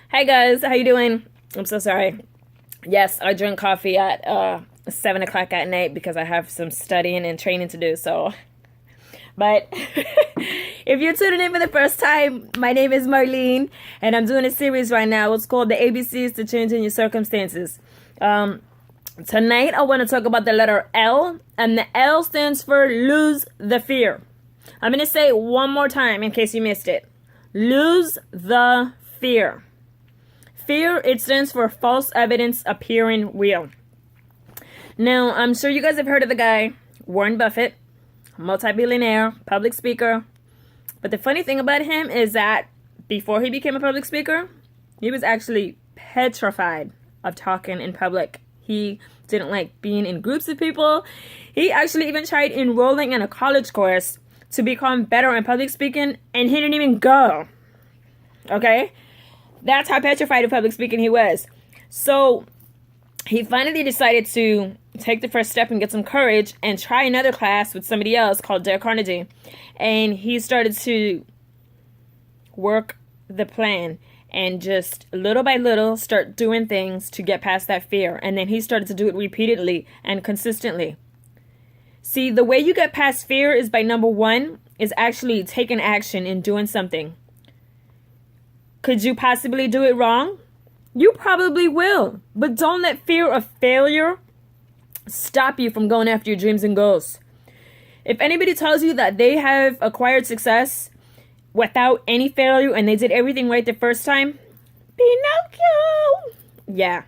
Hi guys, how you doing? I'm so sorry. Yes, I drink coffee at 7 o'clock at night because I have some studying and training to do. But if you're tuning in for the first time, my name is Marlene, and I'm doing a series right now. It's called the ABCs to Changing Your Circumstances. Tonight, I want to talk about the letter L, and the L stands for lose the fear. I'm going to say it one more time in case you missed it. Lose the fear. Fear, it stands for false evidence appearing real. Now, I'm sure you guys have heard of the guy, Warren Buffett, multi-billionaire, public speaker. But the funny thing about him is that before he became a public speaker, he was actually petrified of talking in public. He didn't like being in groups of people. He actually even tried enrolling in a college course to become better in public speaking, and he didn't even go. Okay? That's how petrified of public speaking he was. So he finally decided to take the first step and get some courage and try another class with somebody else called Dale Carnegie. And he started to work the plan and just little by little start doing things to get past that fear. And then he started to do it repeatedly and consistently. See, the way you get past fear is by number one, is actually taking action and doing something. Could you possibly do it wrong? You probably will. But don't let fear of failure stop you from going after your dreams and goals. If anybody tells you that they have acquired success without any failure and they did everything right the first time, Pinocchio! Yeah,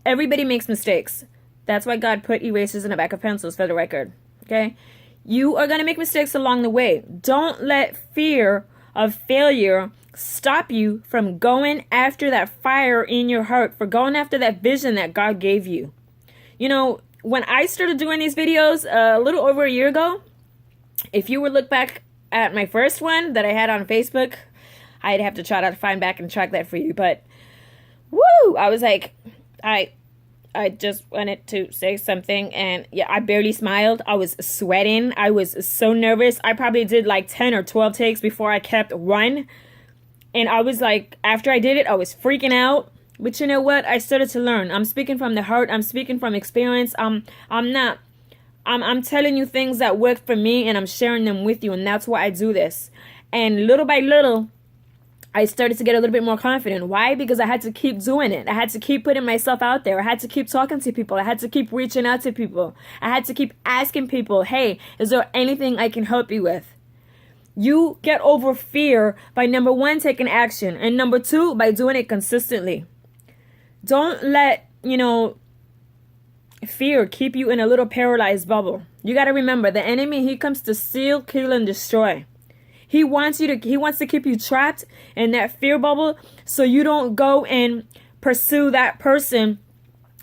everybody makes mistakes. That's why God put erasers in the back of pencils, for the record. Okay? You are going to make mistakes along the way. Don't let fear of failure stop you from going after that fire in your heart, for going after that vision that God gave you. You know, when I started doing these videos a little over a year ago, if you would look back at my first one that I had on Facebook, I'd have to try to find back and track that for you. But, woo, I was like, I just wanted to say something, and yeah, I barely smiled. I was sweating. I was so nervous. I probably did like 10 or 12 takes before I kept one. And I was like, after I did it, I was freaking out. But you know what? I started to learn. I'm speaking from the heart. I'm speaking from experience. I'm telling you things that work for me, and I'm sharing them with you. And that's why I do this. And little by little, I started to get a little bit more confident. Why? Because I had to keep doing it. I had to keep putting myself out there. I had to keep talking to people. I had to keep reaching out to people. I had to keep asking people, hey, is there anything I can help you with? You get over fear by number one, taking action. And number two, by doing it consistently. Don't let, fear keep you in a little paralyzed bubble. You got to remember, the enemy, he comes to steal, kill, and destroy. He wants to keep you trapped in that fear bubble so you don't go and pursue that person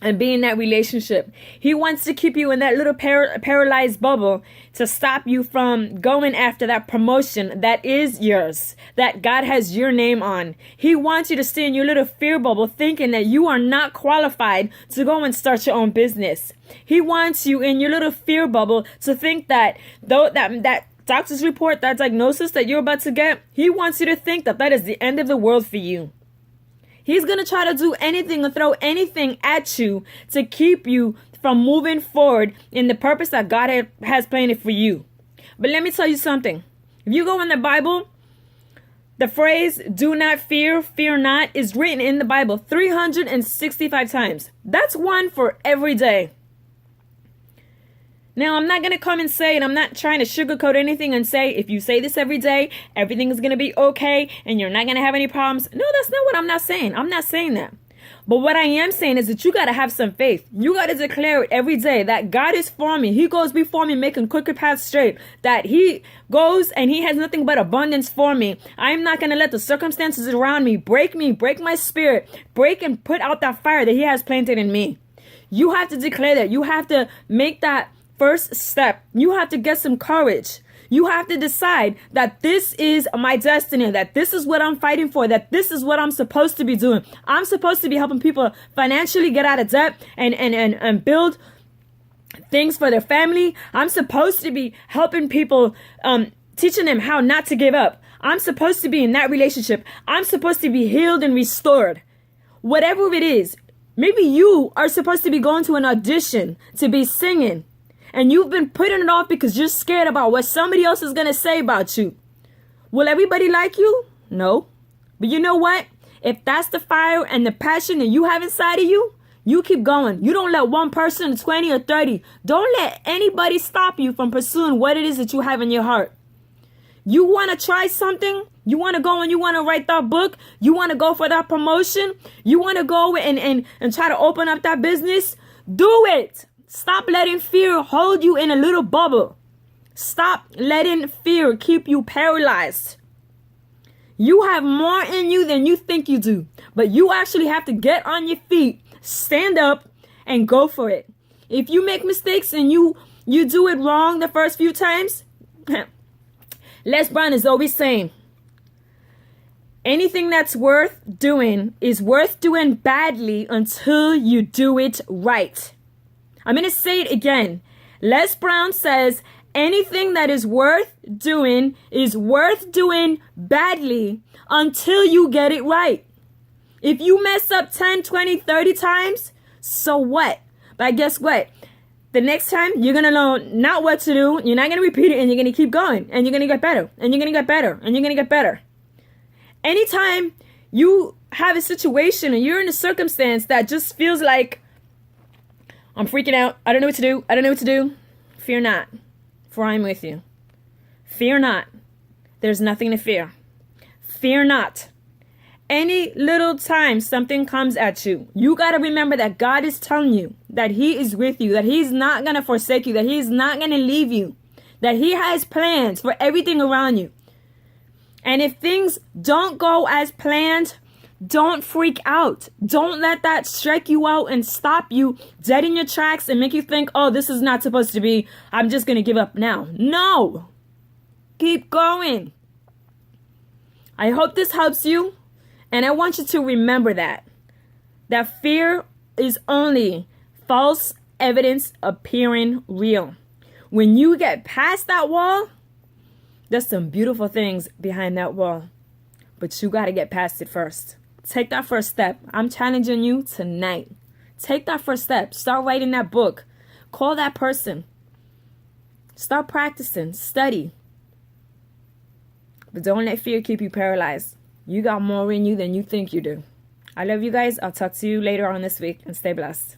and be in that relationship. He wants to keep you in that little paralyzed bubble to stop you from going after that promotion that is yours, that God has your name on. He wants you to stay in your little fear bubble thinking that you are not qualified to go and start your own business. He wants you in your little fear bubble to think that that doctor's report, that diagnosis that you're about to get, he wants you to think that that is the end of the world for you. He's going to try to do anything or throw anything at you to keep you from moving forward in the purpose that God has planned for you. But let me tell you something. If you go in the Bible, the phrase, do not fear, fear not, is written in the Bible 365 times. That's one for every day. Now, I'm not going to come and say, and I'm not trying to sugarcoat anything and say, if you say this every day, everything is going to be okay and you're not going to have any problems. No, that's not what I'm not saying. I'm not saying that. But what I am saying is that you got to have some faith. You got to declare it every day that God is for me. He goes before me, making crooked paths straight. That he goes and he has nothing but abundance for me. I'm not going to let the circumstances around me break my spirit, break and put out that fire that he has planted in me. You have to declare that. You have to make that first step. You have to get some courage. You have to decide that this is my destiny, that this is what I'm fighting for, that this is what I'm supposed to be doing. I'm supposed to be helping people financially get out of debt and build things for their family. I'm supposed to be helping people, teaching them how not to give up. I'm supposed to be in that relationship. I'm supposed to be healed and restored. whatever it is. Maybe you are supposed to be going to an audition to be singing, and you've been putting it off because you're scared about what somebody else is going to say about you. Will everybody like you? No. But you know what? If that's the fire and the passion that you have inside of you, you keep going. You don't let one person, 20 or 30, don't let anybody stop you from pursuing what it is that you have in your heart. You want to try something? You want to go and you want to write that book? You want to go for that promotion? You want to go and try to open up that business? Do it. Stop letting fear hold you in a little bubble. Stop letting fear keep you paralyzed. You have more in you than you think you do. But you actually have to get on your feet, stand up, and go for it. If you make mistakes and you do it wrong the first few times, Les Brown is always saying, anything that's worth doing is worth doing badly until you do it right. I'm going to say it again. Les Brown says, anything that is worth doing is worth doing badly until you get it right. If you mess up 10, 20, 30 times, so what? But guess what? The next time, you're going to learn not what to do. You're not going to repeat it, and you're going to keep going. And you're going to get better. And you're going to get better. And you're going to get better. Anytime you have a situation and you're in a circumstance that just feels like, I'm freaking out. I don't know what to do. I don't know what to do. Fear not, for I am with you. Fear not. There's nothing to fear. Fear not. Any little time something comes at you, you got to remember that God is telling you that He is with you, that He's not going to forsake you, that He's not going to leave you, that He has plans for everything around you. And if things don't go as planned, don't freak out. Don't let that strike you out and stop you dead in your tracks and make you think, oh, this is not supposed to be, I'm just going to give up now. No. Keep going. I hope this helps you. And I want you to remember that fear is only false evidence appearing real. When you get past that wall, there's some beautiful things behind that wall. But you got to get past it first. Take that first step. I'm challenging you tonight. Take that first step. Start writing that book. Call that person. Start practicing. Study. But don't let fear keep you paralyzed. You got more in you than you think you do. I love you guys. I'll talk to you later on this week, and stay blessed.